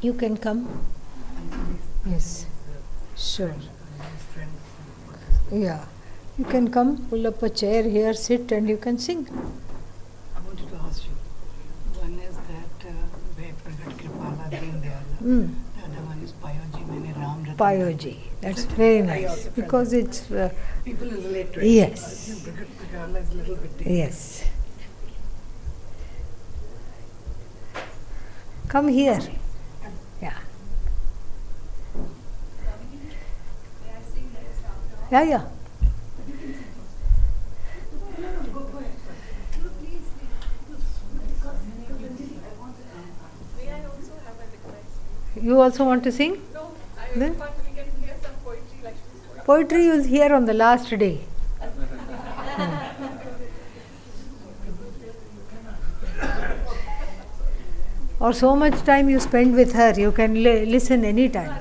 You can come. Yes. Sure. Yeah. You can come, pull up a chair here, sit, and you can sing. I wanted to ask you. One is that Ve Pragat Kripala Din Dayala. The other one is Payoji Mene Ram Ratan. Payoji. That's very nice. Because it's... people relate to it. Yes. Pragat Kripala is a little bit different. Yes. Come here. Yeah. Yeah, yeah. You also want to sing? No, Then? but we can hear some poetry like this. Poetry you'll hear on the last day. Or so much time you spend with her, you can listen any time.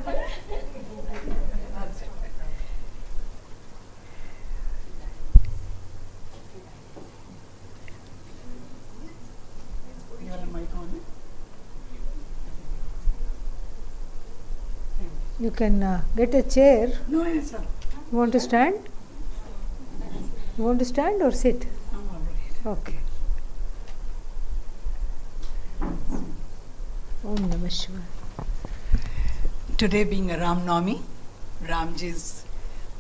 You have a mic on it? You can get a chair. No, yes, sir. You want to stand? You want to stand or sit? I'm all right. Okay. Om Namah Shivaya. Today being a Ram Navami, Ramji's,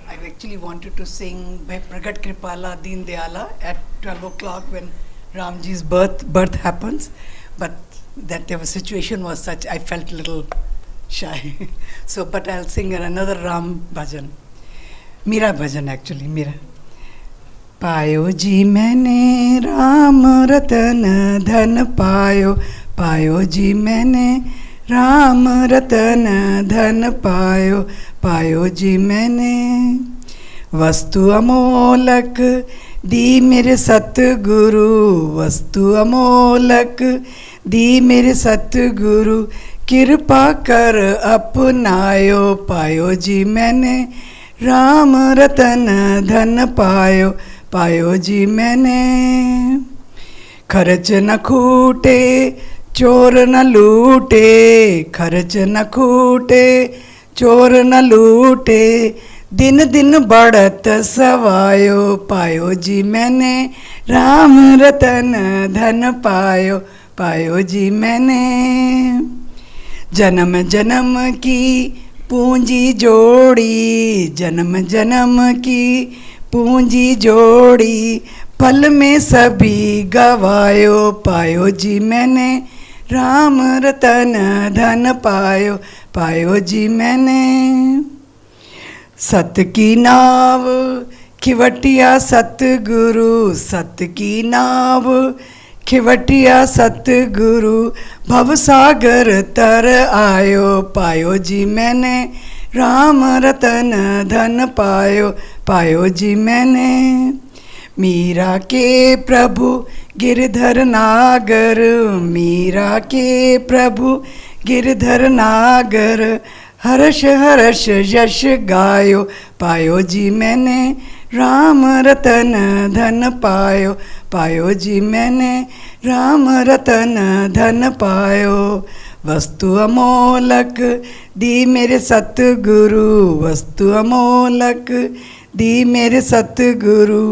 I actually wanted to sing Ve Pragat Kripala Din Dayala at 12 o'clock when Ramji's birth happens, but that the situation was such, I felt a little shy. So, but I'll sing another Ram bhajan. Meera bhajan actually, Meera. पायो जी मैंने राम रतन धन पायो, पायो जी मैंने राम रतन धन पायो, पायो जी मैंने वस्तु अमोलक दी मेरे सतगुरु, वस्तु अमोलक दी मेरे सतगुरु, कृपा कर अपनायो, पायो जी मैंने राम रतन धन पायो, पायो जी मैंने खर्च न खूटे चोर न लूटे, खर्च न खूटे चोर न लूटे, दिन दिन बढ़त सवायो, पायो जी मैंने राम रतन धन पायो, पायो जी मैंने जन्म जन्म की पूंजी जोड़ी, जन्म जन्म की पूंजी जोड़ी, पल में सभी गवायो, पायो जी मैंने राम रतन धन पायो, पायो जी मैंने सत की नाव खिवटिया सतगुरु, सत की नाव खिवटिया सतगुरु, भवसागर तर आयो, पायो जी मैंने राम रतन धन पायो, पायो जी मैंने मीरा के प्रभु गिरधर नागर, मीरा के प्रभु गिरधर नागर, हर्ष हर्ष यश गायो, पायो जी मैंने राम रतन धन पायो, पायो जी मैंने राम रतन धन पायो, वस्तु अमोलक दी मेरे सतगुरु, वस्तु अमोलक दी मेरे सतगुरु,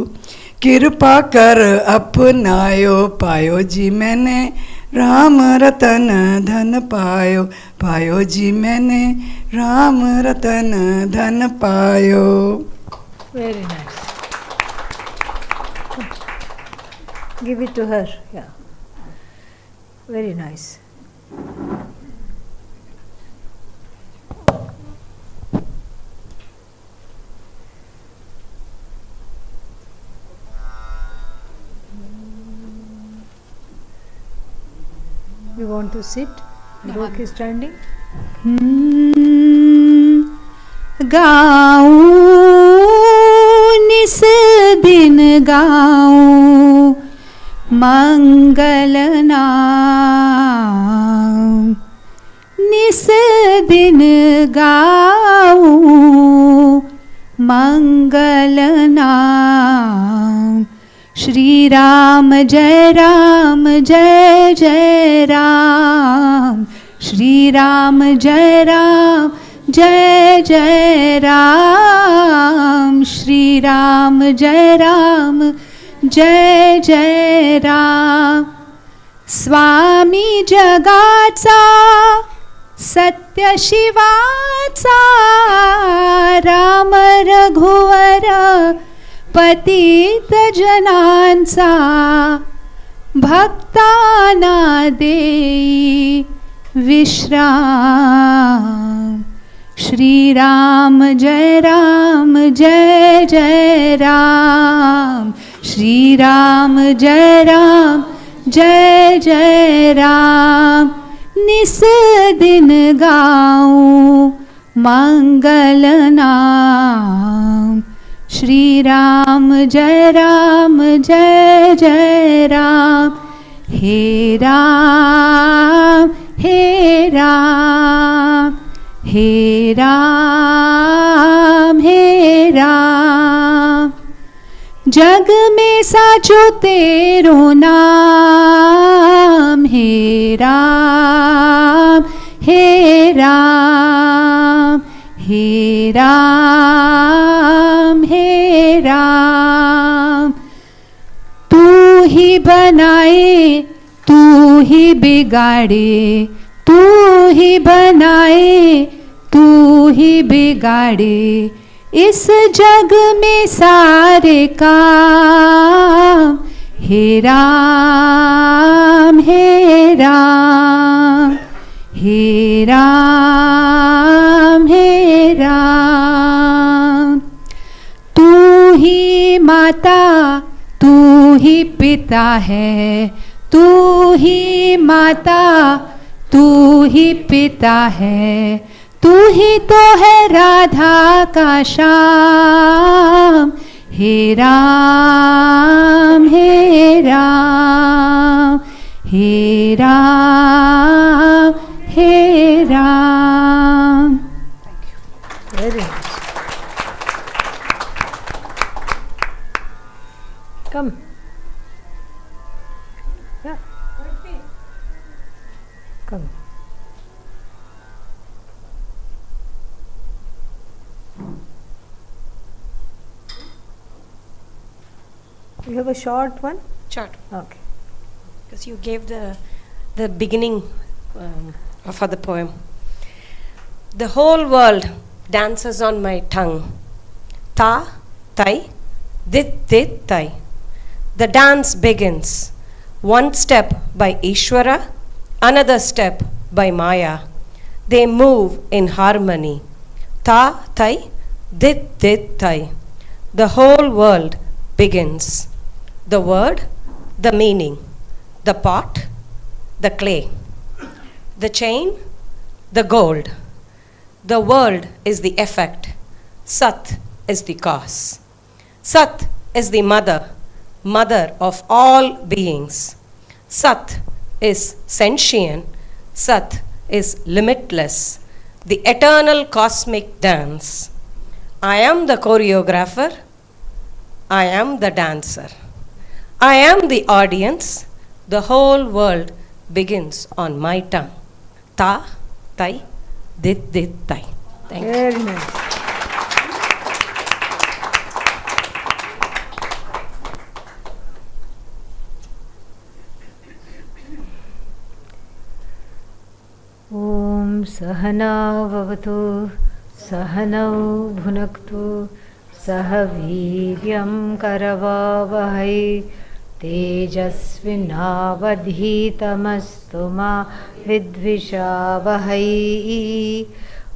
कृपा कर अपनायो, पायो जी मैंने राम रतन धन पायो, पायो जी मैंने राम रतन धन पायो. Very nice. Give it to her. Yeah. Very nice. You want to sit? Roke is standing. गाऊं निस दिन गाऊं मंगल नाम, निस दिन गाऊं मंगल नाम, श्री राम जय जय Ram, Shri Ram Jai Ram Jai Jai Ram, Shri Ram Jai Ram Jai Jai Ram. Swami Jagaचा Satya Shivaचा Ram Raghuvar पतित जनांचा भक्ताना देई विश्राम. श्री राम जय जय राम, श्री राम जय जय राम. निस दिन गाऊं मंगल नाम. श्री राम जय जय राम. हे राम हे राम, हे राम हे राम. जग में साचो तेरो नाम. हे राम हे राम, हे राम हे राम. तू ही बनाए तू ही बिगाड़े, तू ही बनाए तू ही बिगाड़े इस जग में सारे काम. हे राम हे राम, हे राम हे राम. तू ही माता तू ही पिता है, तू ही माता तू ही पिता है, तू ही तो है राधा का श्याम. हे राम हे राम, हे राम हे Ram. Very nice. Come. Yeah. Come. You have a short one? Short, Okay. because you gave the beginning for the poem. The whole world dances on my tongue. Ta, tai, dit, dit, tai. The dance begins. One step by Ishvara, another step by Maya. They move in harmony. Ta, tai, dit, dit, tai. The whole world begins. The word, the meaning, the pot, the clay, the chain, the gold. The world is the effect. Sat is the cause. Sat is the mother, mother of all beings. Sat is sentient. Sat is limitless, the eternal cosmic dance. I am the choreographer. I am the dancer. I am the audience. The whole world begins on my tongue. Ta, tai, dit, dit, tai. Thank you. Very nice. ॐ सहना भवतु सहनौ भुनक्तु सह वीर्यं करवावहै तेजस्विनावधीतमस्तु मा विद्विषावहै.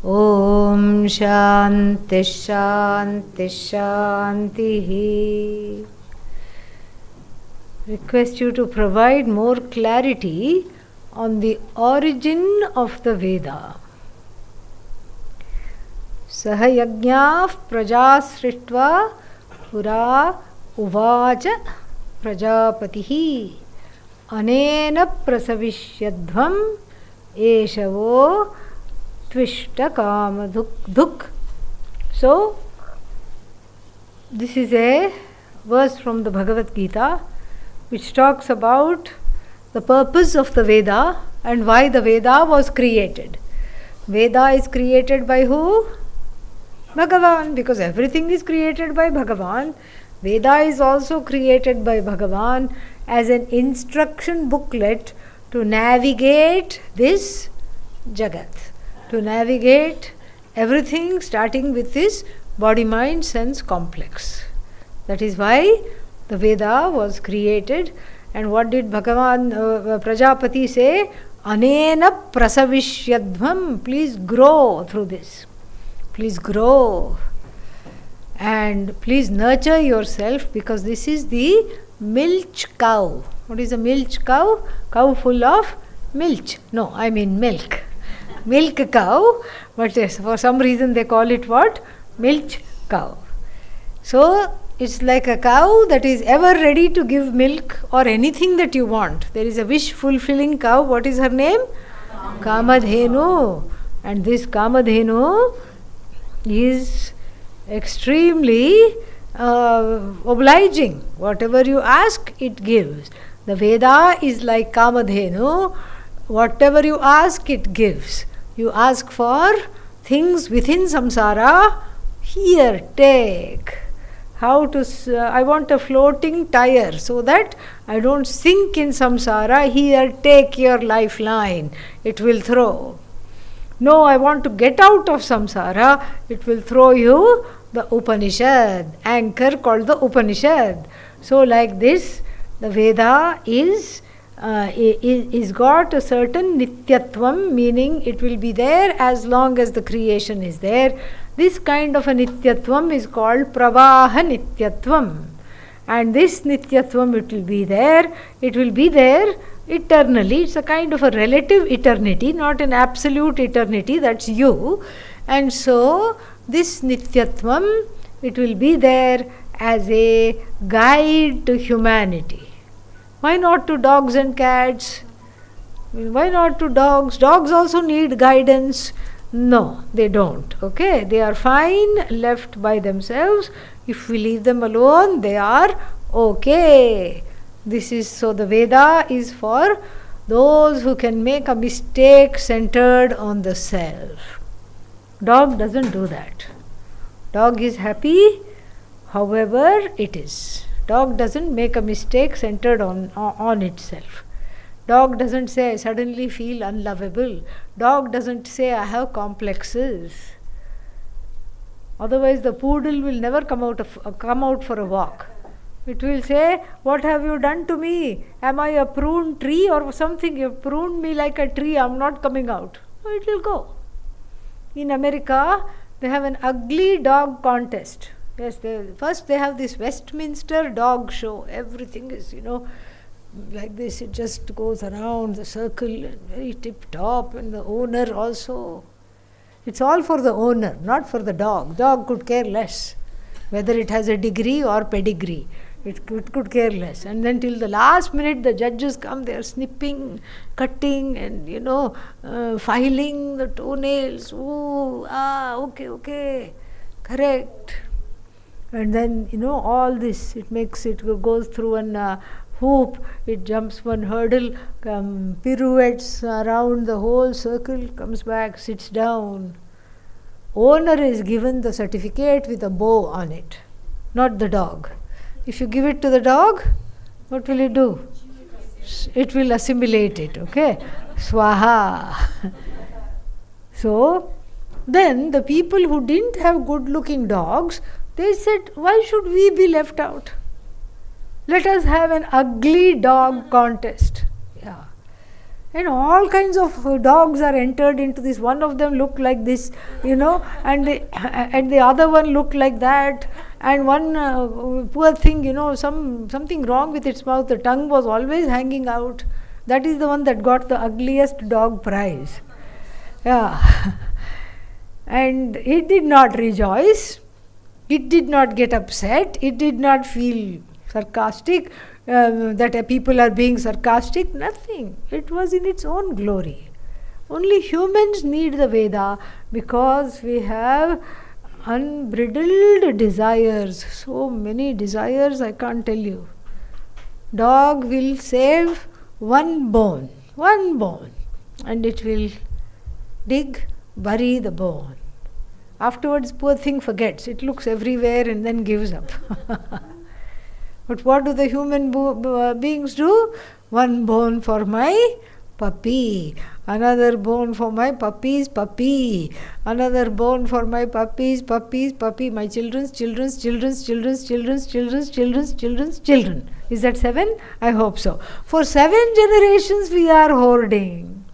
ॐ शान्ति शान्ति शान्तिः. Request you to provide more clarity on the origin of the Veda. Saha yajñāः prajā srištva pura uvacha prajāpatihi anena prasavishyadvam eshavo tvishta kama dhuk. So, this is a verse from the Bhagavad Gita which talks about the purpose of the Veda and why the Veda was created. Veda is created by who? Bhagavan, because everything is created by Bhagavan. Veda is also created by Bhagavan as an instruction booklet to navigate this Jagat, to navigate everything starting with this body, mind, sense complex. That is why the Veda was created. And what did Bhagavan Prajapati say? Anena prasavishyadvam. Please grow through this. Please grow. And please nurture yourself, because this is the milch cow. What is a milch cow? Cow full of milch. No, I mean milk. Milk cow. But yes, for some reason they call it what? Milch cow. So it's like a cow that is ever ready to give milk or anything that you want. There is a wish fulfilling cow. What is her name? Kamadhenu. And this Kamadhenu is extremely obliging. Whatever you ask, it gives. The Veda is like Kamadhenu. Whatever you ask, it gives. You ask for things within samsara, here, take. How to, I want a floating tire so that I don't sink in samsara, here, take your lifeline. It will throw. No, I want to get out of samsara, it will throw you the Upanishad, anchor called the Upanishad. So like this, the Veda is got a certain nityatvam, meaning it will be there as long as the creation is there. This kind of a nityatvam is called pravaha nityatvam. And this nityatvam, it will be there eternally. It's a kind of a relative eternity, not an absolute eternity, that's you. And so this nityatvam, it will be there as a guide to humanity. Why not to dogs and cats? Why not to dogs? Dogs also need guidance. No, they don't. Okay, they are fine left by themselves. If we leave them alone, they are okay. This is so the Veda is for those who can make a mistake centered on the self. Dog doesn't do that. Dog is happy, however it is. Dog doesn't make a mistake centered on itself. Dog doesn't say, I suddenly feel unlovable. Dog doesn't say, I have complexes. Otherwise the poodle will never come out for a walk. It will say, what have you done to me? Am I a pruned tree or something? You pruned me like a tree, I am not coming out. So it will go. In America, they have an ugly dog contest. Yes, first they have this Westminster dog show. Everything is, like this. It just goes around the circle and very tip-top, and the owner also. It's all for the owner, not for the dog. Dog could care less whether it has a degree or pedigree. It could care less. And then till the last minute the judges come, they are snipping, cutting and, filing the toenails. Ooh, okay, correct. And then, all this, it goes through an hoop, it jumps one hurdle, pirouettes around the whole circle, comes back, sits down. Owner is given the certificate with a bow on it, not the dog. If you give it to the dog, what will it do? It will assimilate it, okay? Swaha. So, then the people who didn't have good-looking dogs, they said, why should we be left out? Let us have an ugly dog contest. Yeah. And all kinds of dogs are entered into this. One of them looked like this, and the other one looked like that. And one poor thing, something wrong with its mouth. The tongue was always hanging out. That is the one that got the ugliest dog prize. Yeah. And it did not rejoice. It did not get upset. It did not feel sarcastic, that people are being sarcastic. Nothing. It was in its own glory. Only humans need the Veda because we have unbridled desires. So many desires, I can't tell you. Dog will save one bone. and it will dig, bury the bone. Afterwards, poor thing forgets. It looks everywhere and then gives up. But what do the human beings do? One bone for my puppy, another bone for my puppy's puppy, another bone for my puppy's puppy, my children's children's children's children's children's children's children's children's children. Is that 7? I hope so. For 7 generations we are hoarding.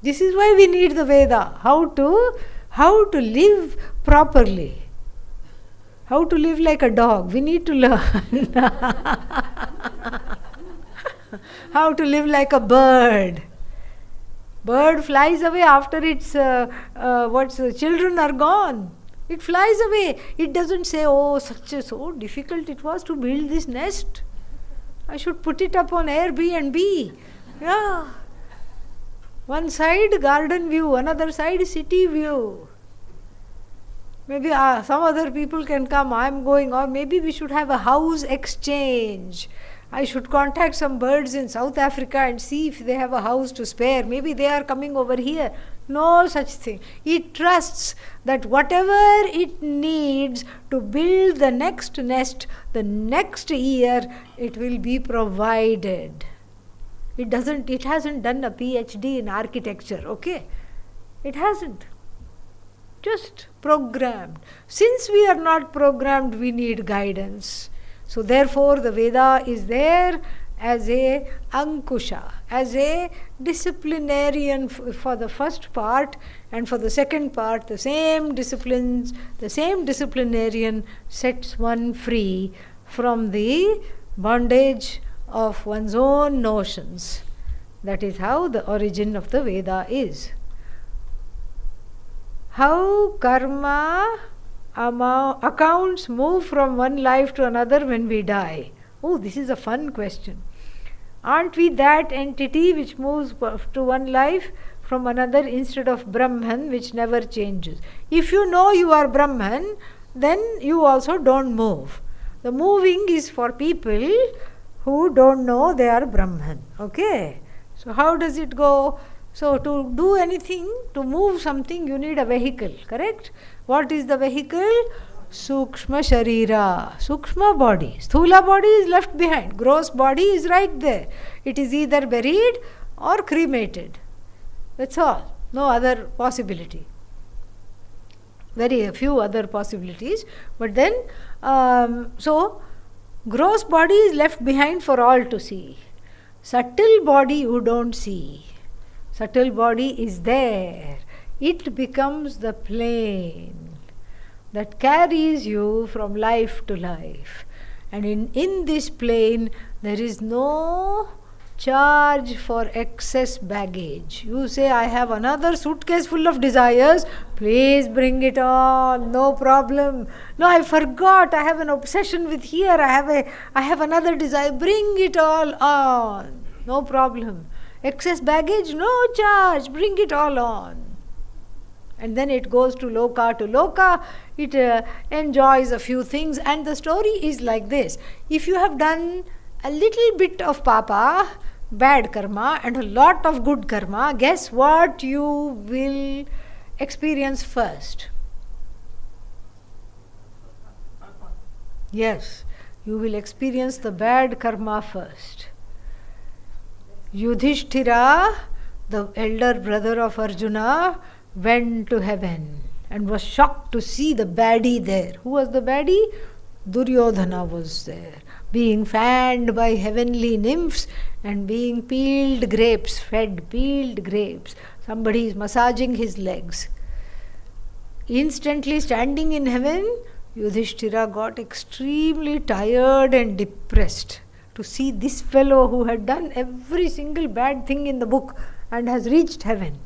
This is why we need the Veda. How to live properly. How to live like a dog. We need to learn. How to live like a bird. Bird flies away after its children are gone. It flies away. It doesn't say, oh, so difficult it was to build this nest. I should put it up on Airbnb. Yeah. One side garden view, another side city view. Maybe some other people can come, I am going, or maybe we should have a house exchange. I should contact some birds in South Africa and see if they have a house to spare. Maybe they are coming over here. No such thing. It trusts that whatever it needs to build the next nest, the next year, it will be provided. It hasn't done a PhD in architecture, okay? It hasn't. Just programmed. Since we are not programmed, we need guidance. So therefore the Veda is there as a ankusha, as a disciplinarian for the first part, and for the second part the same disciplinarian sets one free from the bondage of one's own notions. That is how the origin of the Veda is. How karma accounts move from one life to another when we die? Oh, this is a fun question. Aren't we that entity which moves to one life from another instead of Brahman, which never changes? If you know you are Brahman, then you also don't move. The moving is for people who don't know they are Brahman. Okay? So how does it go? So to do anything, to move something, you need a vehicle, correct? What is the vehicle? Sukshma Sharira, Sukshma body. Sthula body is left behind. Gross body is right there. It is either buried or cremated. That's all. No other possibility. Very few other possibilities. But then, so gross body is left behind for all to see. Subtle body you don't see. Subtle body is there. It becomes the plane that carries you from life to life. And in this plane, there is no charge for excess baggage. You say, I have another suitcase full of desires, please bring it on, no problem. No, I forgot, I have an obsession with here, I have another desire, bring it all on, no problem. Excess baggage, no charge, bring it all on. And then it goes to loka, it enjoys a few things, and the story is like this. If you have done a little bit of papa, bad karma, and a lot of good karma, guess what you will experience first? Yes, you will experience the bad karma first. Yudhishthira, the elder brother of Arjuna, went to heaven and was shocked to see the baddie there. Who was the baddie? Duryodhana was there, being fanned by heavenly nymphs and being fed peeled grapes. Somebody is massaging his legs. Instantly standing in heaven, Yudhishthira got extremely tired and depressed to see this fellow who had done every single bad thing in the book and has reached heaven.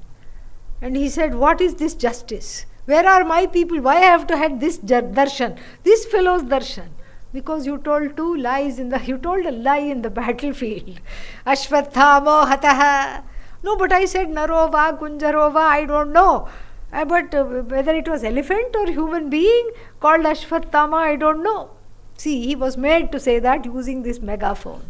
And he said, what is this justice? Where are my people? Why I have to have this darshan? This fellow's darshan. Because you told you told a lie in the battlefield. Ashvathamo hataha. No, but I said Narova, Kunjarova, I don't know. But whether it was elephant or human being called Ashvathama, I don't know. See, he was made to say that using this megaphone.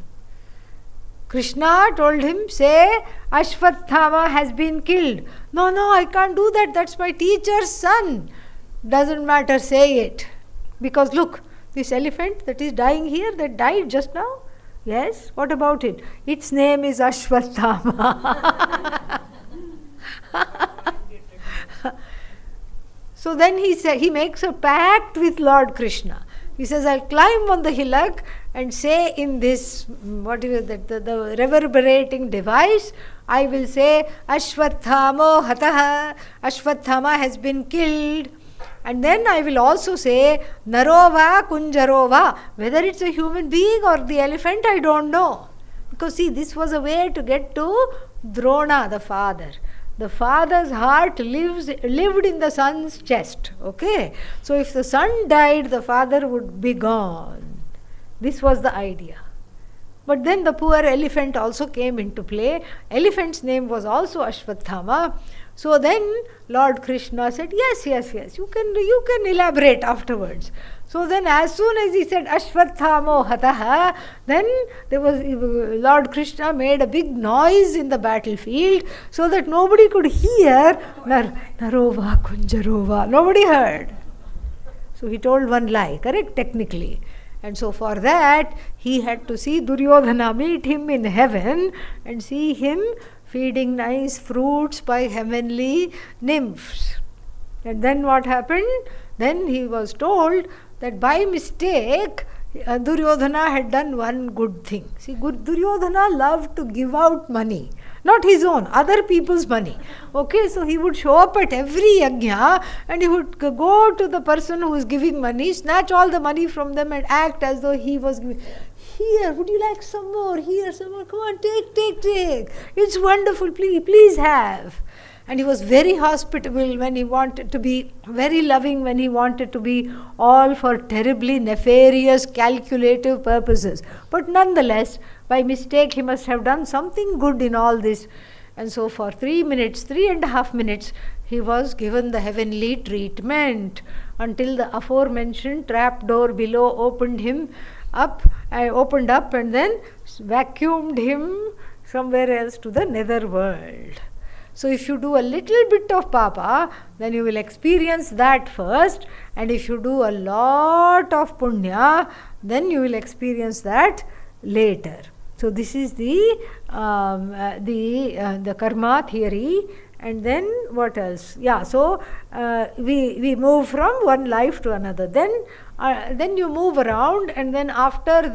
Krishna told him, say, Ashwathama has been killed. No, I can't do that. That's my teacher's son. Doesn't matter, say it. Because look, this elephant that is dying here, that died just now. Yes, what about it? Its name is Ashwathama. So then he makes a pact with Lord Krishna. He says, I'll climb on the hillock and say in this, the reverberating device, I will say, Ashwathamo hataha, Ashwathama has been killed. And then I will also say, Narova kunjarova, whether it's a human being or the elephant, I don't know. Because see, this was a way to get to Drona, the father. The father's heart lived in the son's chest. Okay? So if the son died, the father would be gone. This was the idea. But then the poor elephant also came into play. Elephant's name was also Ashwathama. So then Lord Krishna said, yes, you can elaborate afterwards. So then as soon as he said Ashwathamo hataha, then Lord Krishna made a big noise in the battlefield so that nobody could hear Narova kunjarova. Nobody heard. So he told one lie, correct, technically. And so for that, he had to see Duryodhana, meet him in heaven and see him feeding nice fruits by heavenly nymphs. And then what happened? Then he was told that by mistake, Duryodhana had done one good thing. See, Duryodhana loved to give out money. Not his own, other people's money. Okay, so he would show up at every yajna and he would go to the person who is giving money, snatch all the money from them and act as though he was giving. Here, would you like some more? Here, some more. Come on, take. It's wonderful, please have. And he was very hospitable when he wanted to be, very loving when he wanted to be, all for terribly nefarious, calculative purposes. But nonetheless, by mistake, he must have done something good in all this. And so for 3.5 minutes, he was given the heavenly treatment until the aforementioned trap door below opened up and then vacuumed him somewhere else to the nether world. So if you do a little bit of papa, then you will experience that first, and if you do a lot of punya, then you will experience that later. So this is the karma theory. And then what else? Yeah, so we move from one life to another. Then you move around, and then after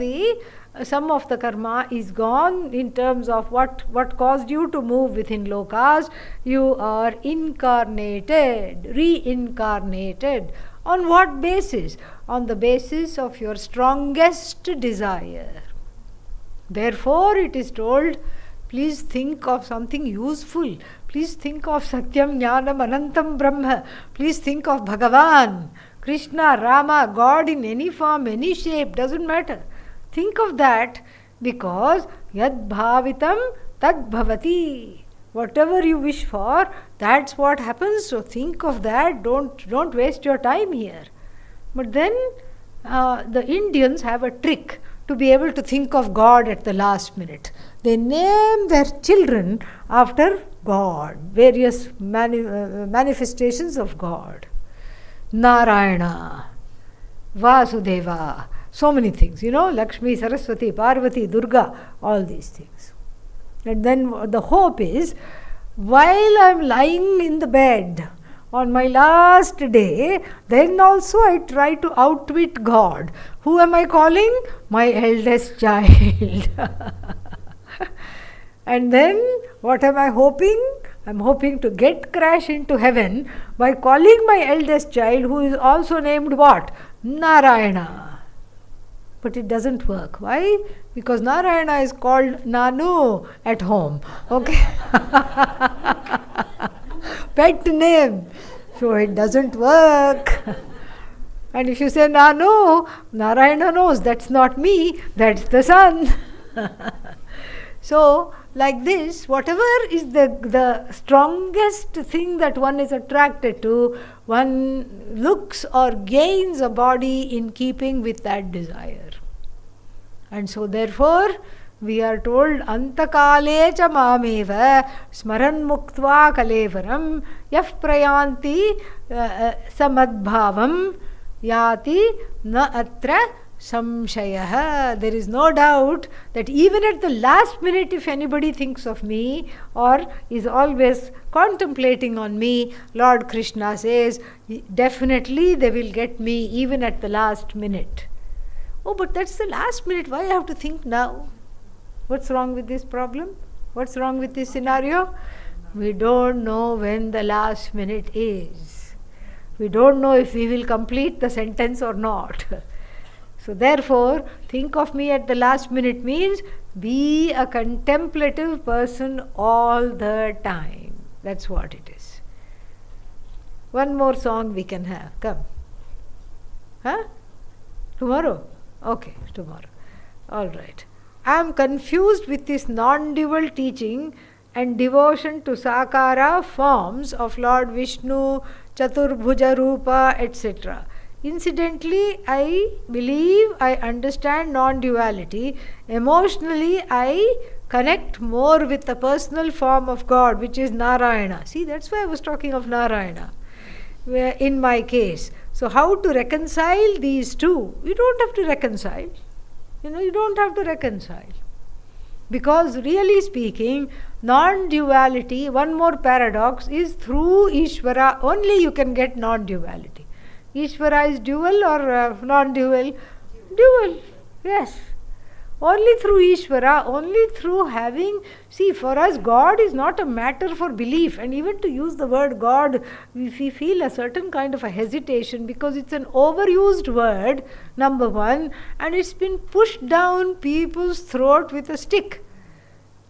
some of the karma is gone in terms of what caused you to move within lokas, you are reincarnated. On what basis? On the basis of your strongest desire. Therefore it is told, please think of something useful. Please think of Satyam Jnanam Anantam Brahma. Please think of Bhagavan, Krishna, Rama, God in any form, any shape, doesn't matter. Think of that, because yad bhavitam tad bhavati. Whatever you wish for, that's what happens. So think of that. Don't waste your time here. But then the Indians have a trick to be able to think of God at the last minute. They name their children after God, various manifestations of God. Narayana, Vasudeva, so many things, Lakshmi, Saraswati, Parvati, Durga, all these things. And then the hope is, while I'm lying in the bed on my last day, then also I try to outwit God. Who am I calling? My eldest child. And then what am I hoping? I'm hoping to crash into heaven by calling my eldest child, who is also named what? Narayana. But it doesn't work. Why? Because Narayana is called Nanu at home. Okay? Pet name. So it doesn't work. And if you say Nanu, Narayana knows that's not me, that's the son. So, like this, whatever is the strongest thing that one is attracted to, one looks or gains a body in keeping with that desire. And so therefore, We are told antakale cha mameva smaran muktva kalevaram yaf prayanti samadbhavam yati na atra samshayah. There is no doubt that even at the last minute, if anybody thinks of me or is always contemplating on me, Lord Krishna says, definitely they will get me even at the last minute. Oh, but that's the last minute. Why I have to think now? What's wrong with this problem? What's wrong with this scenario? We don't know when the last minute is. We don't know if we will complete the sentence or not. So therefore, think of me at the last minute means be a contemplative person all the time. That's what it is. One more song we can have. Come. Huh? Tomorrow? Okay, tomorrow. All right. I am confused with this non-dual teaching and devotion to Sakara forms of Lord Vishnu, Chaturbhuja Rupa, etc. Incidentally, I believe I understand non-duality. Emotionally, I connect more with the personal form of God, which is Narayana. See, that's why I was talking of Narayana in my case. So how to reconcile these two? You don't have to reconcile. You don't have to reconcile. Because really speaking, non-duality, one more paradox, is through Ishvara only you can get non-duality. Ishvara is dual or non-dual? Dual, yes. Only through Ishvara, only through having... See, for us, God is not a matter for belief. And even to use the word God, we feel a certain kind of a hesitation because it's an overused word, number one, and it's been pushed down people's throat with a stick.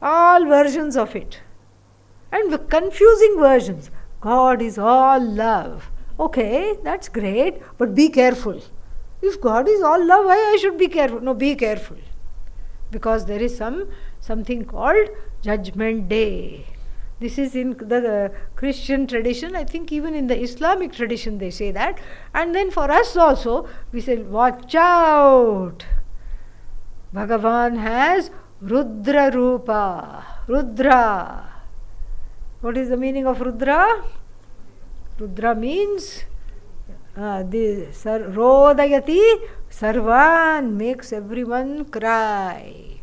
All versions of it. And the confusing versions. God is all love. Okay, that's great, but be careful. If God is all love, why I should be careful? No, be careful. Because there is something called Judgment Day. This is in the Christian tradition. I think even in the Islamic tradition they say that. And then for us also, we say, watch out. Bhagavan has Rudra Rupa. Rudra. What is the meaning of Rudra? Rudra means Rodayati Sarvan, makes everyone cry.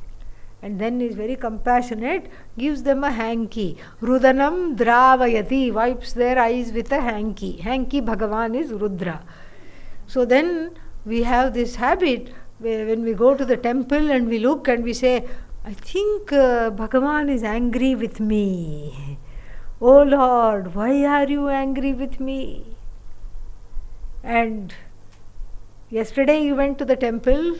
And then is very compassionate, gives them a hanky. Rudanam Dravayati, wipes their eyes with a hanky. Hanky Bhagavan is Rudra. So then we have this habit when we go to the temple and we look and we say, I think Bhagavan is angry with me. Oh Lord, why are you angry with me? And yesterday you went to the temple,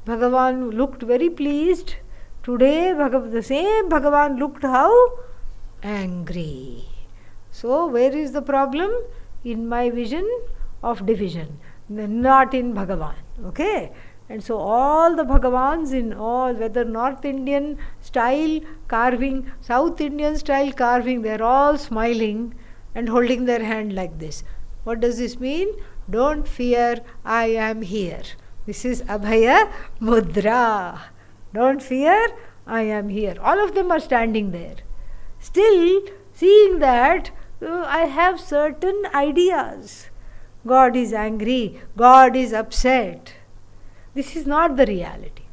Bhagavan looked very pleased. Today the same Bhagavan looked how? Angry. So where is the problem? In my vision of division, not in Bhagavan. Okay? And so all the Bhagavans in all, whether North Indian style carving, South Indian style carving, they are all smiling and holding their hand like this. What does this mean? Don't fear, I am here. This is Abhaya Mudra. Don't fear, I am here. All of them are standing there. Still, seeing that, I have certain ideas. God is angry, God is upset. This is not the reality.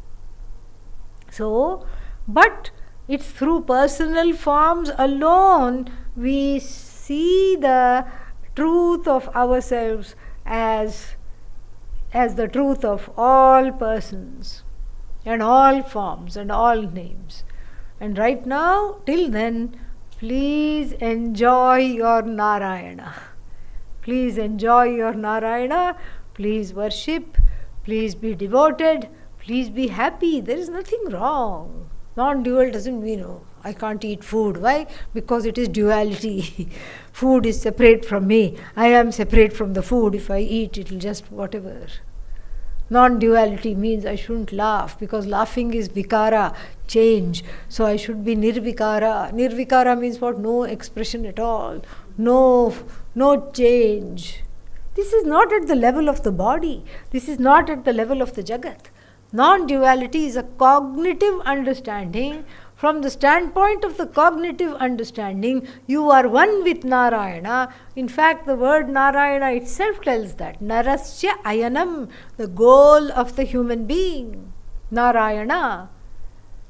So, but it's through personal forms alone we see the truth of ourselves as the truth of all persons and all forms and all names. And right now, till then, please enjoy your Narayana. Please enjoy your Narayana. Please worship. Please be devoted. Please be happy. There is nothing wrong. Non-dual doesn't mean, oh, I can't eat food. Why? Because it is duality. Food is separate from me. I am separate from the food. If I eat, it will just whatever. Non-duality means I shouldn't laugh because laughing is vikara, change. So I should be nirvikara. Nirvikara means what? No expression at all. No change. This is not at the level of the body. This is not at the level of the Jagat. Non-duality is a cognitive understanding. From the standpoint of the cognitive understanding, you are one with Narayana. In fact, the word Narayana itself tells that. Narasya ayanam, the goal of the human being. Narayana.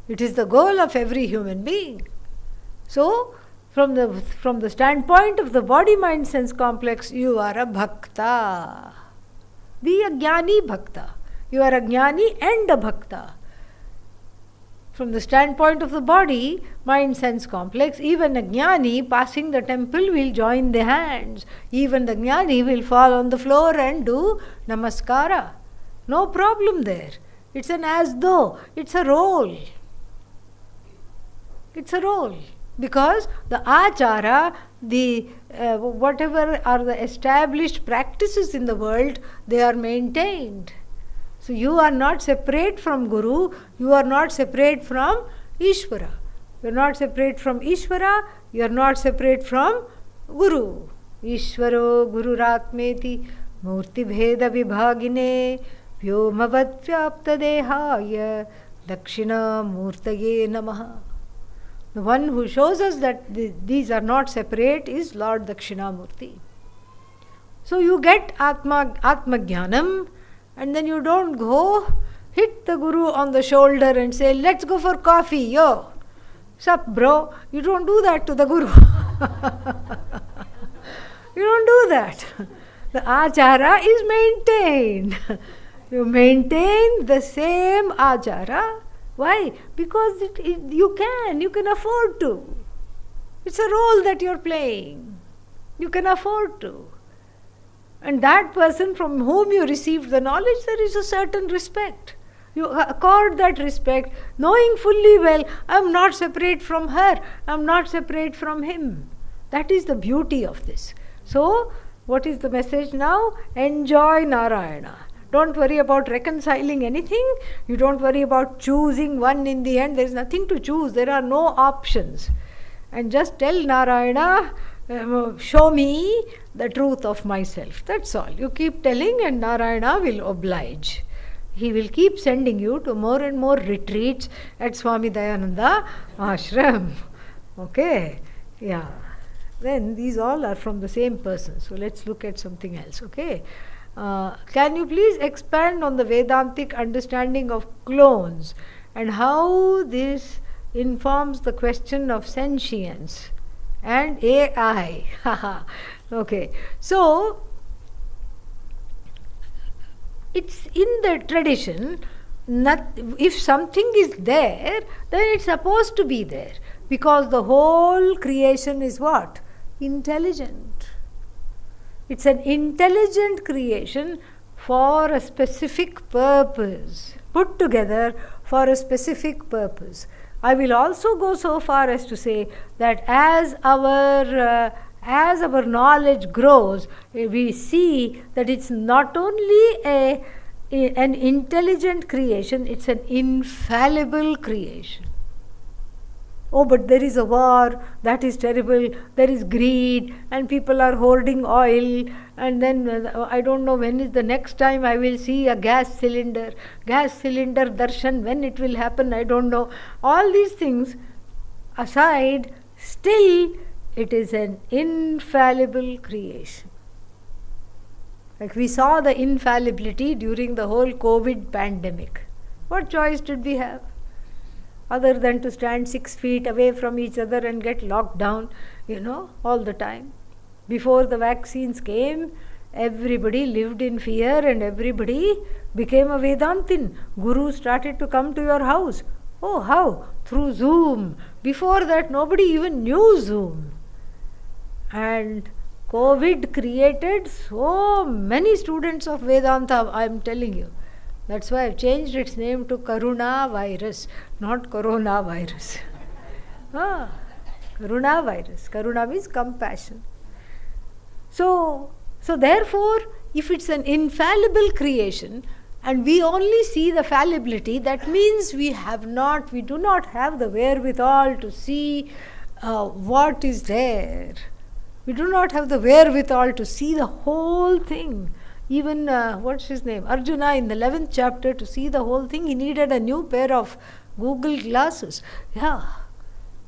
It is the goal of every human being. So, from the standpoint of the body-mind sense complex, you are a bhakta. Be a jnani bhakta. You are a jnani and a bhakta. From the standpoint of the body, mind sense complex, even a jnani passing the temple will join the hands. Even the jnani will fall on the floor and do namaskara. No problem there. It's an as though. It's a role. It's a role. Because the achara, the whatever are the established practices in the world, they are maintained. So you are not separate from Guru, you are not separate from Ishvara. You are not separate from Ishvara, you are not separate from Guru. Ishvaro Gururatmeti Murti Bheda Vibhagine Vyomavad Vyapta Dehaya Dakshina Murtaye Namaha. The one who shows us that these are not separate is Lord Dakshinamurti. So you get Atma Jnanam, and then you don't go hit the Guru on the shoulder and say, let's go for coffee, yo. Sup, bro? You don't do that to the Guru. You don't do that. The achara is maintained. You maintain the same achara. Why? Because you can afford to. It's a role that you're playing. You can afford to. And that person from whom you received the knowledge, there is a certain respect. You accord that respect, knowing fully well, I'm not separate from her, I'm not separate from him. That is the beauty of this. So, what is the message now? Enjoy Narayana. Don't worry about reconciling anything. You don't worry about choosing one in the end. There is nothing to choose. There are no options. And just tell Narayana, show me the truth of myself. That's all. You keep telling and Narayana will oblige. He will keep sending you to more and more retreats at Swami Dayananda ashram. Okay? Yeah. Then these all are from the same person. So let's look at something else. Okay? Can you please expand on the Vedantic understanding of clones and how this informs the question of sentience and AI? Okay, so it's in the tradition, if something is there, then it's supposed to be there, because the whole creation is what? Intelligent. It's an intelligent creation for a specific purpose, put together for a specific purpose. I will also go so far as to say that as our knowledge grows, we see that it's not only an intelligent creation, it's an infallible creation. Oh, but there is a war, that is terrible, there is greed, and people are hoarding oil, and then I don't know when is the next time I will see a gas cylinder darshan, when it will happen, I don't know. All these things aside, still it is an infallible creation. Like we saw the infallibility during the whole COVID pandemic. What choice did we have? Other than to stand 6 feet away from each other and get locked down, all the time. Before the vaccines came, everybody lived in fear and everybody became a Vedantin. Guru started to come to your house. Oh, how? Through Zoom. Before that, nobody even knew Zoom. And COVID created so many students of Vedanta, I am telling you. That's why I've changed its name to Karuna virus, not coronavirus. Karuna virus. Karuna means compassion. So therefore, if it's an infallible creation and we only see the fallibility, that means we do not have the wherewithal to see what is there. We do not have the wherewithal to see the whole thing. Even, what's his name? Arjuna in the 11th chapter, to see the whole thing, he needed a new pair of Google glasses. Yeah.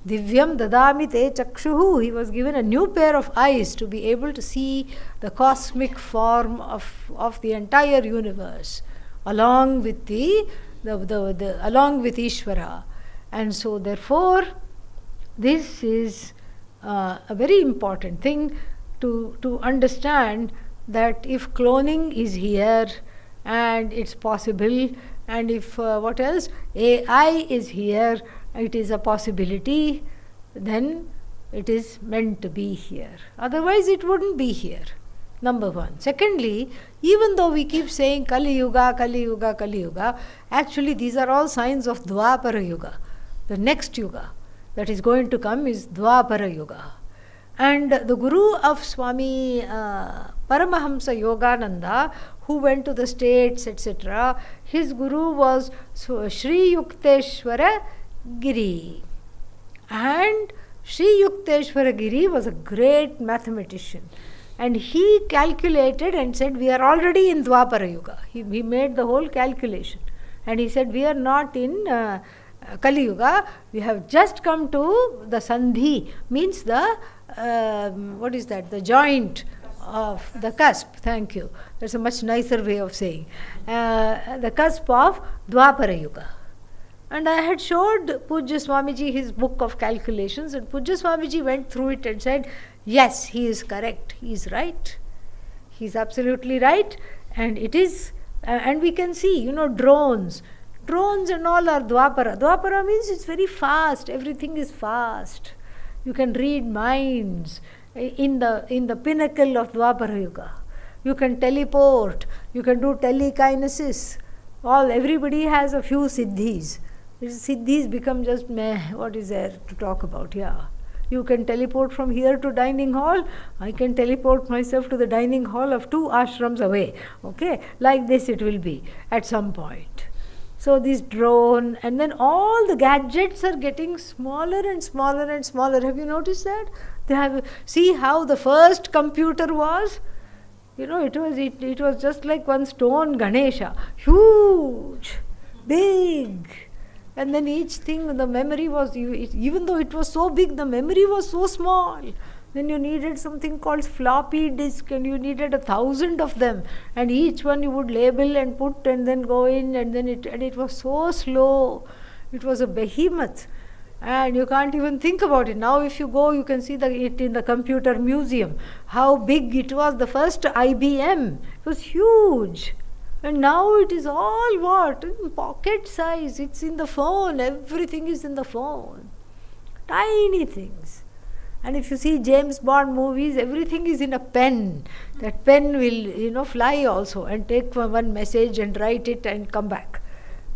Divyam dadami te chakshuhu. He was given a new pair of eyes to be able to see the cosmic form of the entire universe, along with along with Ishvara. And so therefore, this is a very important thing to understand, that if cloning is here and it's possible, and if what else, AI is here, it is a possibility, then it is meant to be here. Otherwise it wouldn't be here. Number one. Secondly, even though we keep saying Kali Yuga, Kali Yuga, Kali Yuga, actually these are all signs of Dwapara Yuga. The next Yuga that is going to come is Dwapara Yuga. And the guru of Swami Paramahamsa Yogananda, who went to the states, etc., his guru was Sri Yukteswara Giri. And Sri Yukteswara Giri was a great mathematician. And he calculated and said, we are already in Dwapara Yuga. He made the whole calculation. And he said, we are not in Kali Yuga, we have just come to the Sandhi, means the, what is that, the joint of the cusp. Thank you. That's a much nicer way of saying. The cusp of Dwapara Yuga. And I had showed Pujya Swamiji his book of calculations, and Pujya Swamiji went through it and said, yes, he is correct, he is right. He is absolutely right, and it is, and we can see, drones. Drones and all are Dwapara. Dwapara means it's very fast, everything is fast. You can read minds in the pinnacle of Dwapara Yuga. You can teleport, you can do telekinesis. Everybody has a few siddhis. Siddhis become just meh, what is there to talk about? Yeah. You can teleport from here to dining hall. I can teleport myself to the dining hall of 2 ashrams away. Okay, like this it will be at some point. So this drone, and then all the gadgets are getting smaller and smaller and smaller. Have you noticed that? See how the first computer was? It was just like one stone Ganesha. Huge, big. And then each thing, the memory was, even though it was so big, the memory was so small. Then you needed something called floppy disk, and you needed 1,000 of them. And each one you would label and put and then go in, and then it was so slow. It was a behemoth. And you can't even think about it. Now if you go, you can see it in the computer museum. How big it was. The first IBM, it was huge. And now it is all what? Pocket size. It's in the phone. Everything is in the phone. Tiny things. And if you see James Bond movies, everything is in a pen. That pen will, fly also and take one message and write it and come back.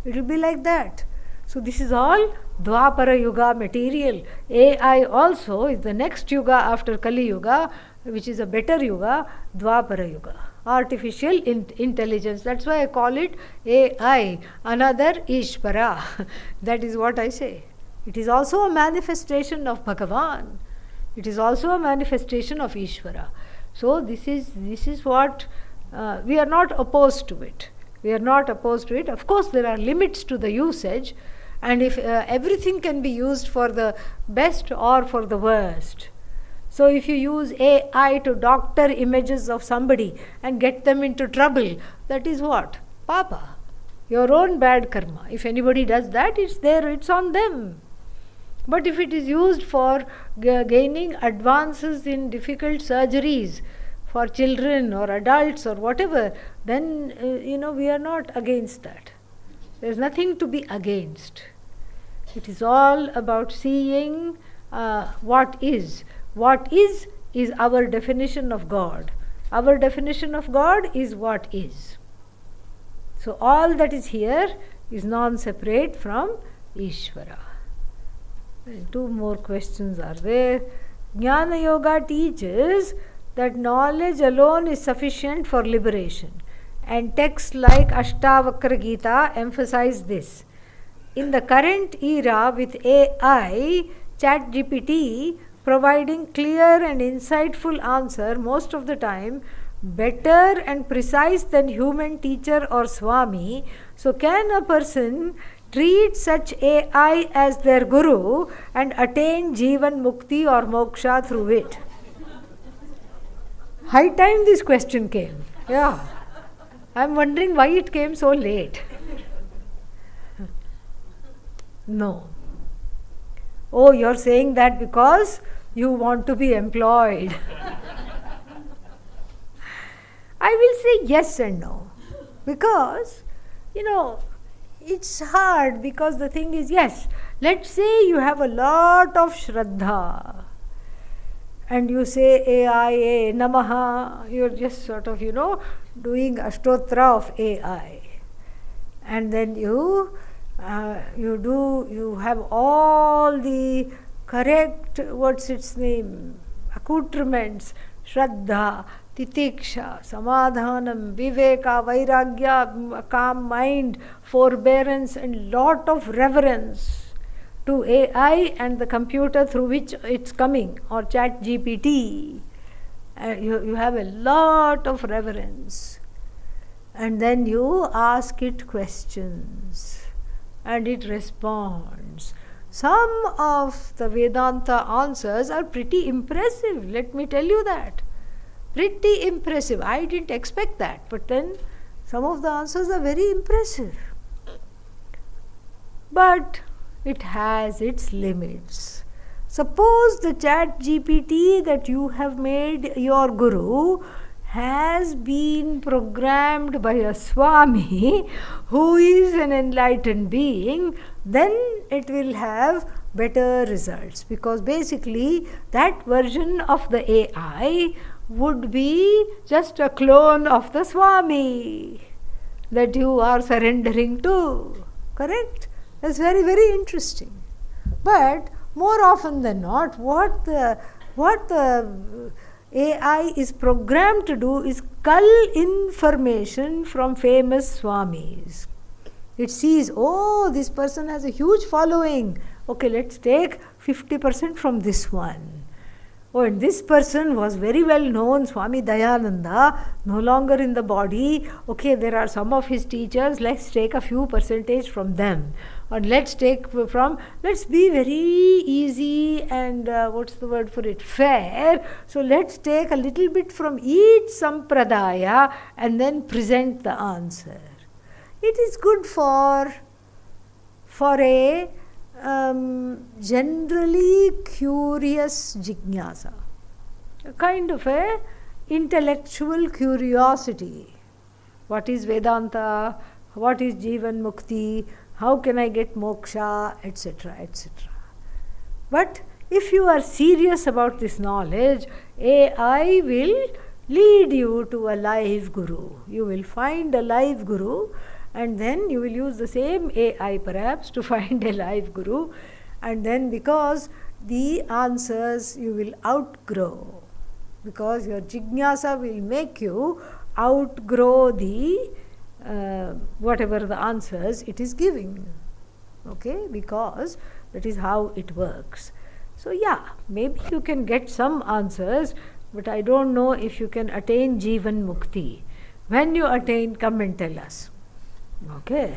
It will be like that. So this is all Dwapara Yuga material. AI also is the next Yuga after Kali Yuga, which is a better Yuga, Dwapara Yuga. Artificial intelligence. That's why I call it AI, another Ishvara. That is what I say. It is also a manifestation of Bhagavan. It is also a manifestation of Ishvara. So this is what we are not opposed to it. We are not opposed to it. Of course, there are limits to the usage, and if everything can be used for the best or for the worst. So if you use AI to doctor images of somebody and get them into trouble, that is what? Papa. Your own bad karma. If anybody does that, it's there, it's on them. But if it is used for gaining advances in difficult surgeries for children or adults or whatever, then we are not against that. There is nothing to be against. It is all about seeing what is. What is our definition of God. Our definition of God is what is. So all that is here is non-separate from Ishvara. And 2 more questions are there. Jnana Yoga teaches that knowledge alone is sufficient for liberation. And texts like Ashtavakra Gita emphasize this. In the current era with AI, ChatGPT providing clear and insightful answer most of the time, better and precise than human teacher or Swami. So can a person treat such AI as their guru and attain Jivan Mukti or Moksha through it? High time this question came. Yeah. I'm wondering why it came so late. No. Oh, you're saying that because you want to be employed. I will say yes and no. Because, it's hard, because the thing is, yes, let's say you have a lot of Shraddha and you say AI, Namaha, you're just sort of, doing Ashtotra of AI. And then you have all the correct, accoutrements, Shraddha, Titiksha, Samadhanam, Viveka, Vairagya, calm mind, forbearance, and lot of reverence to AI and the computer through which it's coming, or Chat GPT. You have a lot of reverence. And then you ask it questions and it responds. Some of the Vedanta answers are pretty impressive, let me tell you that. Pretty impressive. I didn't expect that, but then some of the answers are very impressive. But it has its limits. Suppose the Chat GPT that you have made your guru has been programmed by a Swami who is an enlightened being, then it will have better results, because basically that version of the AI would be just a clone of the Swami that you are surrendering to. Correct? That's very, very interesting. But more often than not, what the AI is programmed to do is cull information from famous Swamis. It sees, oh, this person has a huge following. Okay, let's take 50% from this one. Oh, and this person was very well known, Swami Dayananda, no longer in the body. Okay, there are some of his teachers, let's take a few percentage from them. Or let's be very easy and fair. So let's take a little bit from each sampradaya and then present the answer. It is good for a generally curious jignasa, a kind of a intellectual curiosity. What is Vedanta? What is Jivan Mukti? How can I get moksha? Etc. etc. But if you are serious about this knowledge, AI will lead you to a live guru. You will find a live guru, and then you will use the same AI perhaps to find a live guru, and then because the answers you will outgrow, because your jignasa will make you outgrow the whatever the answers it is giving. Okay, because that is how it works. So yeah, maybe you can get some answers, but I don't know if you can attain Jivan Mukti. When you attain, come and tell us. Okay.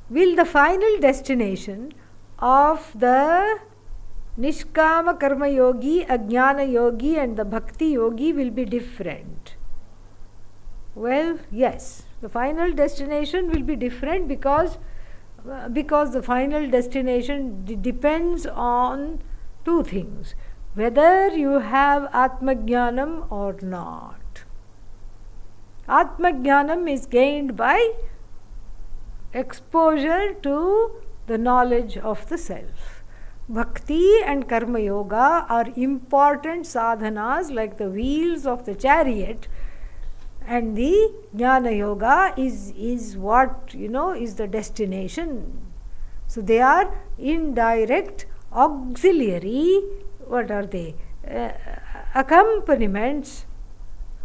Will the final destination of the Nishkama Karma Yogi, Ajnana Yogi and the Bhakti Yogi will be different? Well, yes. The final destination will be different because the final destination depends on two things. Whether you have Atmajnanam or not. Atmajnanam is gained by exposure to the knowledge of the self. Bhakti and Karma Yoga are important sadhanas like the wheels of the chariot, and the Jnana Yoga is what, is the destination. So they are indirect, auxiliary, accompaniments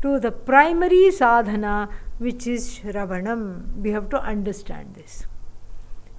to the primary sadhana, which is Shravanam. We have to understand this.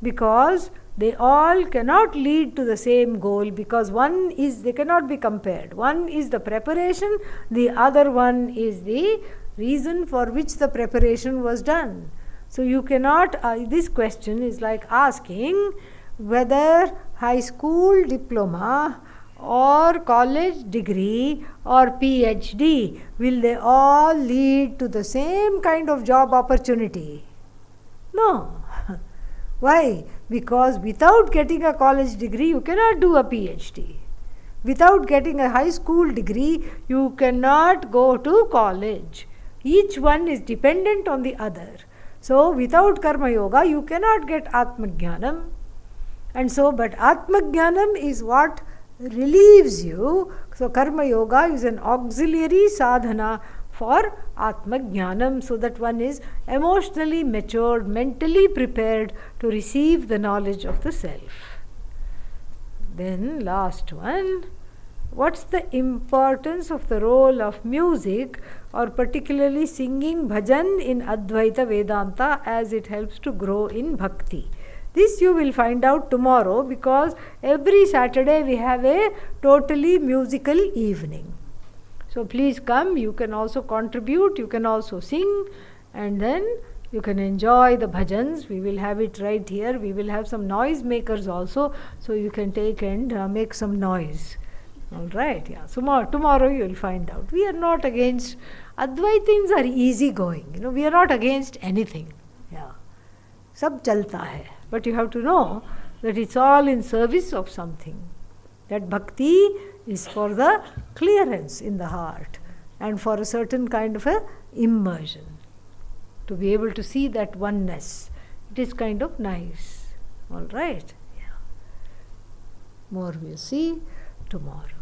Because they all cannot lead to the same goal, because one is, they cannot be compared. One is the preparation, the other one is the reason for which the preparation was done. So you cannot, this question is like asking whether high school diploma or college degree or PhD, will they all lead to the same kind of job opportunity? No. Why? Because without getting a college degree, you cannot do a PhD. Without getting a high school degree, you cannot go to college. Each one is dependent on the other. So, without Karma Yoga, you cannot get Atma Jnanam. And so, but Atma Jnanam is what relieves you. So, Karma Yoga is an auxiliary sadhana for Atma Jnanam, so that one is emotionally matured, mentally prepared to receive the knowledge of the self. Then, last one. What's the importance of the role of music, or particularly singing bhajan in Advaita Vedanta, as it helps to grow in bhakti? This you will find out tomorrow, because every Saturday we have a totally musical evening. So please come, you can also contribute, you can also sing, and then you can enjoy the bhajans. We will have it right here. We will have some noise makers also, so you can take and make some noise. All right, yeah. So tomorrow you will find out. We are not against, Advaitins are easy going. We are not against anything. Yeah. Sab chalta hai. But you have to know that it's all in service of something. That bhakti is for the clearance in the heart and for a certain kind of a immersion. To be able to see that oneness. It is kind of nice. All right? Yeah. More we'll see tomorrow.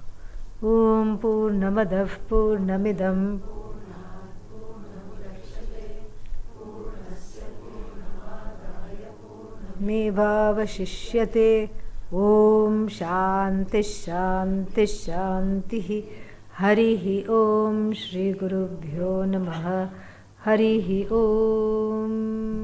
Om Purnamadav Purnamidam Mevavashishyate. Om Shanti Shanti Shanti. Harihi Om Shri Gurubhyo Namaha. Harihi Om.